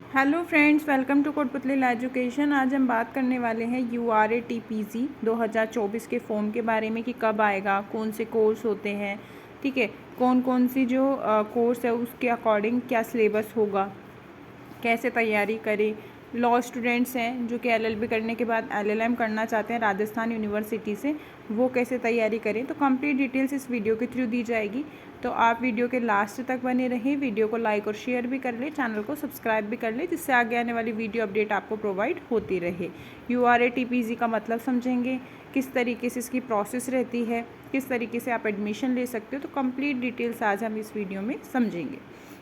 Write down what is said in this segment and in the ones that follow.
Hello friends, welcome to Kotputli education. आज हम बात करने वाले हैं URATPZ 2024 के फॉर्म के बारे में कि कब आएगा, कौन से कोर्स होते हैं, ठीक है, कौन कौन सी जो कोर्स है उसके अकॉर्डिंग क्या सिलेबस होगा, कैसे तैयारी करें। लॉ स्टूडेंट्स हैं जो कि LLB करने के बाद LLM करना चाहते हैं राजस्थान यूनिवर्सिटी से, वो कैसे तैयारी करें। तो कंप्लीट डिटेल्स इस वीडियो के थ्रू दी जाएगी, तो आप वीडियो के लास्ट तक बने रहें। वीडियो को लाइक और शेयर भी कर लें, चैनल को सब्सक्राइब भी कर लें, जिससे आगे आने वाली वीडियो अपडेट आपको प्रोवाइड होती रहे। URATPZ का मतलब समझेंगे, किस तरीके से इसकी प्रोसेस रहती है, किस तरीके से आप एडमिशन ले सकते हो। तो कंप्लीट डिटेल्स आज हम इस वीडियो में समझेंगे।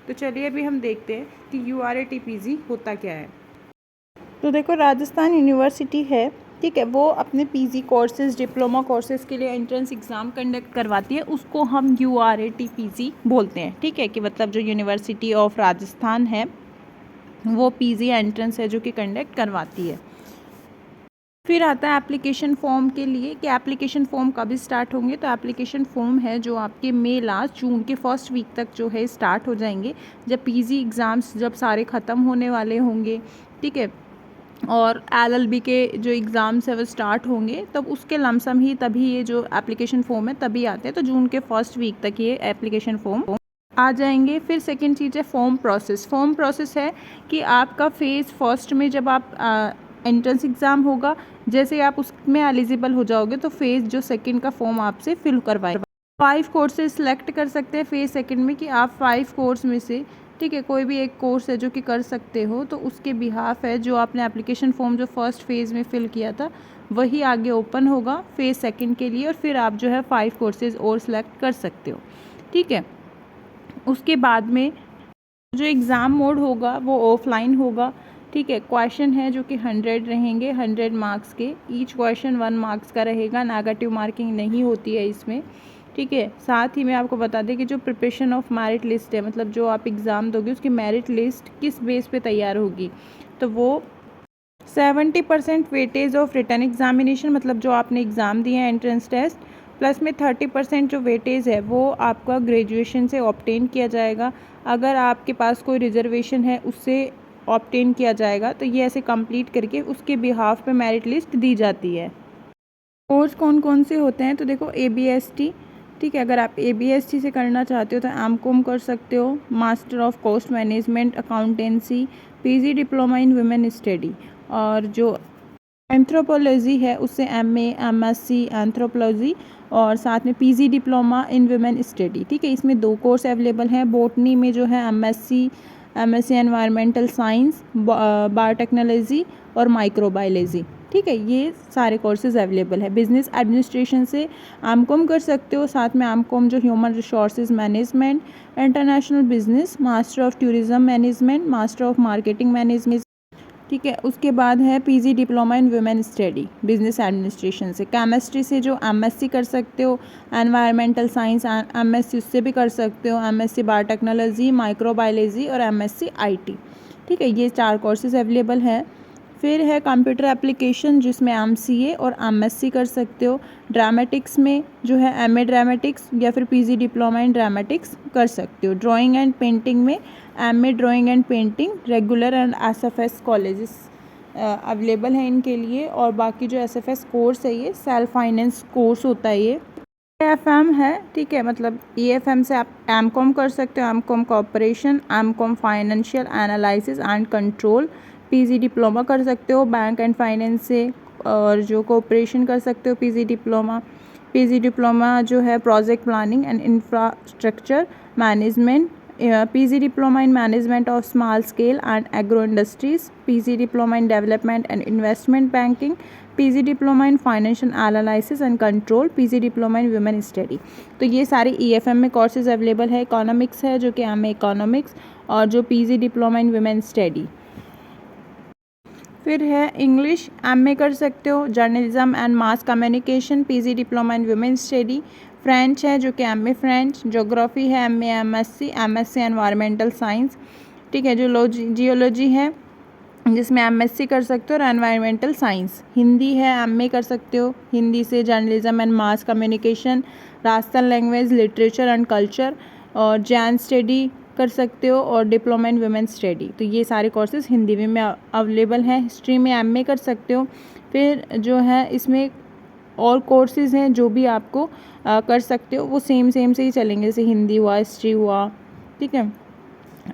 तो चलिए अभी हम देखते हैं कि URATPZ होता क्या है। तो देखो, राजस्थान यूनिवर्सिटी है, ठीक है, वो अपने PG कोर्सेज, डिप्लोमा कोर्सेज के लिए एंट्रेंस एग्ज़ाम कंडक्ट करवाती है, उसको हम URATPZ बोलते हैं, ठीक है, कि मतलब जो यूनिवर्सिटी ऑफ राजस्थान है वो PG एंट्रेंस है जो कि कंडक्ट करवाती है। फिर आता है एप्लीकेशन फॉर्म के लिए कि एप्लीकेशन फॉर्म कब स्टार्ट होंगे। तो एप्लीकेशन फॉर्म है जो आपके मई लास्ट जून के फर्स्ट वीक तक जो है स्टार्ट हो जाएंगे, जब PG एग्ज़ाम्स जब सारे ख़त्म होने वाले होंगे, ठीक है, और LLB के जो एग्ज़ाम्स है वो स्टार्ट होंगे, तब उसके लमसम ही तभी ये जो एप्लीकेशन फॉर्म है तभी आते हैं। तो जून के फर्स्ट वीक तक ये एप्लीकेशन फॉर्म आ जाएंगे। फिर सेकंड चीज़ है फॉर्म प्रोसेस। फॉर्म प्रोसेस है कि आपका फेज़ फर्स्ट में जब आप एंट्रेंस एग्ज़ाम होगा, जैसे आप उसमें एलिजिबल हो जाओगे तो फेज़ जो सेकंड का फॉर्म आपसे फिल करवाए। 5 कोर्सेज सेलेक्ट कर सकते हैं फेज़ सेकंड में, कि आप 5 कोर्स में से, ठीक है, कोई भी एक कोर्स है जो कि कर सकते हो। तो उसके बिहाफ है जो आपने एप्लीकेशन फॉर्म जो फर्स्ट फेज़ में फ़िल किया था वही आगे ओपन होगा फेज़ सेकंड के लिए, और फिर आप जो है 5 कोर्सेज और सिलेक्ट कर सकते हो, ठीक है। उसके बाद में जो एग्ज़ाम मोड होगा वो ऑफलाइन होगा, ठीक है। क्वेश्चन है जो कि 100 रहेंगे, 100 मार्क्स के। ईच क्वेश्चन 1 मार्क्स का रहेगा, नेगेटिव मार्किंग नहीं होती है इसमें, ठीक है। साथ ही मैं आपको बता दें कि जो प्रिपरेशन ऑफ मेरिट लिस्ट है, मतलब जो आप एग्ज़ाम दोगे उसकी मेरिट लिस्ट किस बेस पे तैयार होगी, तो वो 70% वेटेज ऑफ रिटन एग्जामिनेशन, मतलब जो आपने एग्ज़ाम दिए हैं एंट्रेंस टेस्ट, प्लस में 30% जो वेटेज है वो आपका ग्रेजुएशन से ऑब्टेन किया जाएगा। अगर आपके पास कोई रिजर्वेशन है उससे ऑब्टेन किया जाएगा। तो ये ऐसे कंप्लीट करके उसके बिहाफ पे मेरिट लिस्ट दी जाती है। कोर्स कौन कौन से होते हैं, तो देखो ABST, ठीक है, अगर आप ABST से करना चाहते हो तो MCOM कर सकते हो, master of cost management accountancy, PG diploma in women study, और जो एंथ्रोपोलॉजी है उससे MA MSc एंथ्रोपोलॉजी, और साथ में PG diploma in women study, ठीक है। इसमें 2 कोर्स अवेलेबल हैं। बॉटनी में जो है MSc एनवायरमेंटल साइंस, बायोटेक्नोलॉजी और माइक्रोबायोलॉजी, ठीक है, ये सारे कोर्सेज अवेलेबल है। बिजनेस एडमिनिस्ट्रेशन से MCOM कर सकते हो, साथ में MCOM जो human resources management, international business, master of tourism management, master of marketing management, ठीक है। उसके बाद है PG diploma in women study business administration से। केमिस्ट्री से जो MSc कर सकते हो, एनवायरमेंटल साइंस MSc उससे भी कर सकते हो, MSc बायोटेक्नोलॉजी, माइक्रोबायोलॉजी और MSc IT, ठीक है, ये 4 कोर्सेज अवेलेबल हैं। फिर है कंप्यूटर एप्लीकेशन जिसमें MCA और MSc कर सकते हो। ड्रामेटिक्स में जो है MA ड्रामेटिक्स या फिर PG डिप्लोमा इन ड्रामेटिक्स कर सकते हो। ड्राइंग एंड पेंटिंग में MA drawing and painting, regular and SFS colleges available हैं इनके लिए। और बाकी जो SFS कोर्स है ये सेल्फ फाइनेंस कोर्स होता है। ये EFM है, ठीक है, मतलब EFM से आप MCOM कर सकते हो, MCOM corporation, MCOM financial analysis and control. PG diploma कर सकते हो बैंक एंड फाइनेंस से, और जो कॉर्पोरेशन कर सकते हो PG डिप्लोमा। PG डिप्लोमा जो है project planning and infrastructure management, PG diploma in management of small scale and agro industries, PG diploma in development and investment banking, PG diploma in financial analysis and control, PG diploma in women study. तो ये सारे EFM में courses available है। Economics है जो कि MA economics, और जो PG diploma in women study. फिर है इंग्लिश, MA कर सकते हो, journalism and mass communication, PG diploma in women study. French है जो कि MA फ्रेंच। ज्योग्राफी है MA MSc एनवायरमेंटल साइंस, ठीक है। जो जियोलॉजी है जिसमें MSc कर सकते हो, और एनवायरमेंटल साइंस। हिंदी है MA कर सकते हो, हिंदी से journalism and mass communication, Rajasthan language, literature and culture, और जैन स्टडी, कर सकते हो और डिप्लोमा इन वुमेन स्टडी। तो ये सारे कोर्सेज़ हिंदी में अवेलेबल हैं। हिस्ट्री में एमए कर सकते हो। फिर जो है इसमें और कोर्सेज़ हैं जो भी आपको कर सकते हो, वो सेम से ही चलेंगे, जैसे हिंदी हुआ, हिस्ट्री हुआ, ठीक है।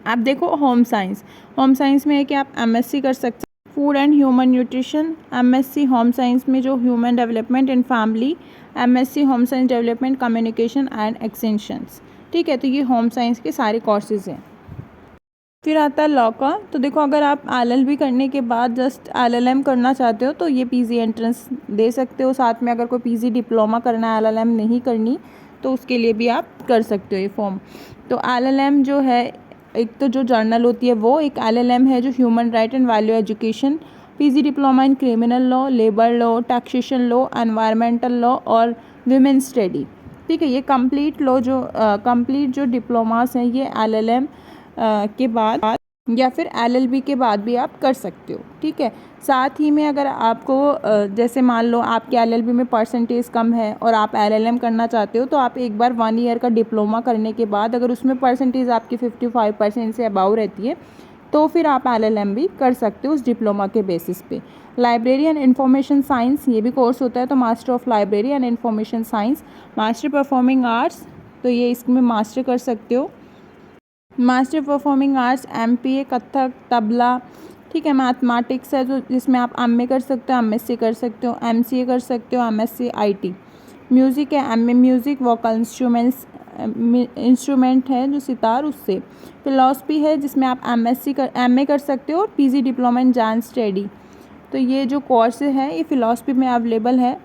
आप देखो होम साइंस में है कि आप एमएससी कर सकते हैं। Food and human nutrition MSc home science में जो human development and family, MSc home science development communication and extensions, ठीक है। तो ये होम साइंस के सारे कोर्सेज़ हैं। फिर आता है लॉ का। तो देखो अगर आप एलएलबी करने के बाद जस्ट एलएलएम करना चाहते हो तो ये पीजी एंट्रेंस दे सकते हो। साथ में अगर कोई पीजी डिप्लोमा करना है, एलएलएम नहीं करनी, तो उसके लिए भी आप कर सकते हो ये फॉर्म। तो एलएलएम जो है, एक तो जो जर्नल होती है वो, एक एलएलएम है जो human right and value education, PG diploma in criminal law, labour law, taxation law, environmental law और विमेन स्टडी, ठीक है। ये कंप्लीट जो डिप्लोमास हैं ये एलएलएम के बाद या फिर एलएलबी के बाद भी आप कर सकते हो, ठीक है। साथ ही में अगर आपको जैसे मान लो आपके एलएलबी में परसेंटेज कम है और आप एलएलएम करना चाहते हो, तो आप एक बार 1 ईयर का डिप्लोमा करने के बाद अगर उसमें परसेंटेज आपकी 55% से अबाव रहती है तो फिर आप एलएलएम भी कर सकते हो उस डिप्लोमा के बेसिस पे। लाइब्रेरी एंड इंफॉर्मेशन साइंस ये भी कोर्स होता है, तो master of library and information science, master performing arts, तो ये इसमें मास्टर कर सकते हो। Master performing arts MPa Kathak, tabla, ठीक है। मैथमेटिक्स है जो जिसमें आप एमए कर सकते हो, एमएससी कर सकते हो, एमसीए कर सकते हो, एमएससी आईटी। म्यूज़िक है, एमए म्यूज़िक, वोकल इंस्ट्रूमेंट है जो सितार, उससे। फिलॉसफी है जिसमें आप एमए कर सकते हो और PG diploma in Jain study. तो ये जो कोर्स है ये फिलॉसफी में अवेलेबल है।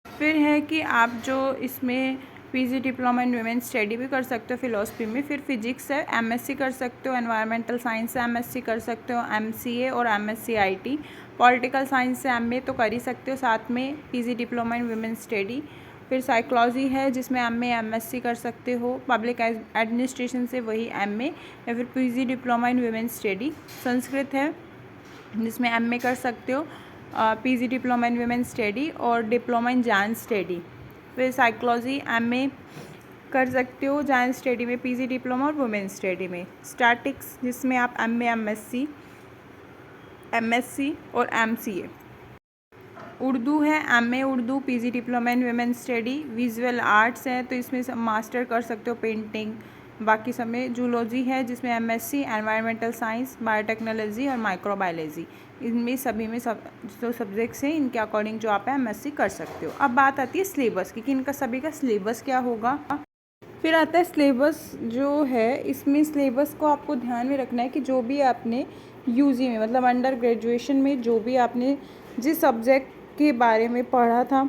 फिर है कि आप जो इसमें PG diploma in women study भी कर सकते हो फिलॉसफी में। फिर फिजिक्स है, एमएससी कर सकते हो, एनवायरमेंटल साइंस से एमएससी कर सकते हो, एमसीए और एमएससी आईटी। पॉलिटिकल साइंस से एमए तो कर ही सकते हो, साथ में PG diploma in women study. फिर साइकोलॉजी है जिसमें एमए एमएससी कर सकते हो, पब्लिक एडमिनिस्ट्रेशन से वही एमए या फिर PG diploma in women study. Sanskrit है जिसमें एमए कर सकते हो, PG diploma in women study और डिप्लोमा इन जैन स्टडी। फिर साइकोलॉजी एमए कर सकते हो जैन स्टडी में, पीजी डिप्लोमा और वुमेन स्टडी में। स्टैटिक्स जिसमें आप एमए एमएससी और एमसीए। उर्दू है, MA Urdu, PG diploma in women study. Visual arts है तो इसमें सब मास्टर कर सकते हो, पेंटिंग, बाकी सब में। जूलॉजी है जिसमें एमएससी, एनवायरमेंटल साइंस, बायोटेक्नोलॉजी और माइक्रोबायोलॉजी, इनमें सभी में सब जो सब्जेक्ट्स हैं इनके अकॉर्डिंग जो आप एमएससी कर सकते हो। अब बात आती है सिलेबस की कि इनका सभी का सिलेबस क्या होगा। फिर आता है सिलेबस जो है, इसमें सिलेबस को आपको ध्यान में रखना है कि जो भी आपने यूजी में, मतलब अंडर ग्रेजुएशन में जो भी आपने जिस सब्जेक्ट के बारे में पढ़ा था,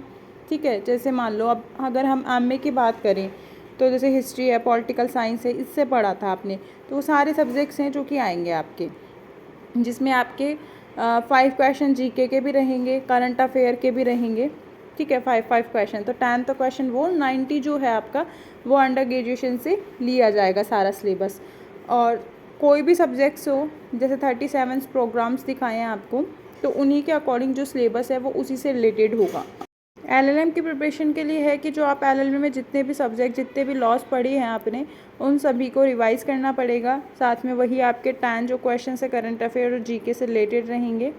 ठीक है। जैसे मान लो अब अगर हम एमए की बात करें तो जैसे हिस्ट्री है, पॉलिटिकल साइंस है, इससे पढ़ा था आपने, तो वो सारे सब्जेक्ट्स हैं जो कि आएंगे आपके, जिसमें आपके 5 क्वेश्चन जीके के भी रहेंगे, करंट अफेयर के भी रहेंगे, ठीक है। 5 क्वेश्चन, तो 10 तो क्वेश्चन वो 90 जो है आपका वो अंडर ग्रेजुएशन से लिया जाएगा सारा सिलेबस। और कोई भी सब्जेक्ट्स हो, जैसे 37 प्रोग्राम्स दिखाए हैं आपको, तो उन्हीं के अकॉर्डिंग जो सिलेबस है वो उसी से रिलेटेड होगा। एलएलएम की प्रिपरेशन के लिए है कि जो आप एलएलएम में जितने भी सब्जेक्ट, जितने भी लॉज पढ़े हैं आपने, उन सभी को रिवाइज़ करना पड़ेगा। साथ में वही आपके 10 जो क्वेश्चन है करंट अफेयर और जीके से रिलेटेड रहेंगे।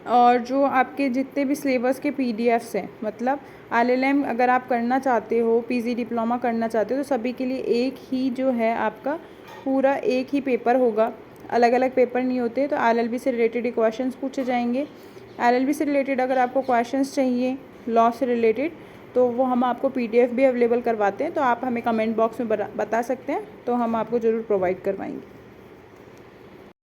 और जो आपके जितने भी सिलेबस के पीडीएफ्स हैं, मतलब एलएलएम अगर आप करना चाहते हो, पीजी डिप्लोमा करना चाहते हो, तो सभी के लिए एक ही जो है आपका पूरा एक ही पेपर होगा, अलग अलग पेपर नहीं होते। तो एलएलबी से रिलेटेड ही क्वेश्चंस पूछे जाएंगे। एलएलबी से रिलेटेड अगर आपको क्वेश्चंस चाहिए लॉ से रिलेटेड, तो वो हम आपको पीडीएफ भी अवेलेबल करवाते हैं, तो आप हमें कमेंट बॉक्स में बता सकते हैं, तो हम आपको ज़रूर प्रोवाइड करवाएंगे।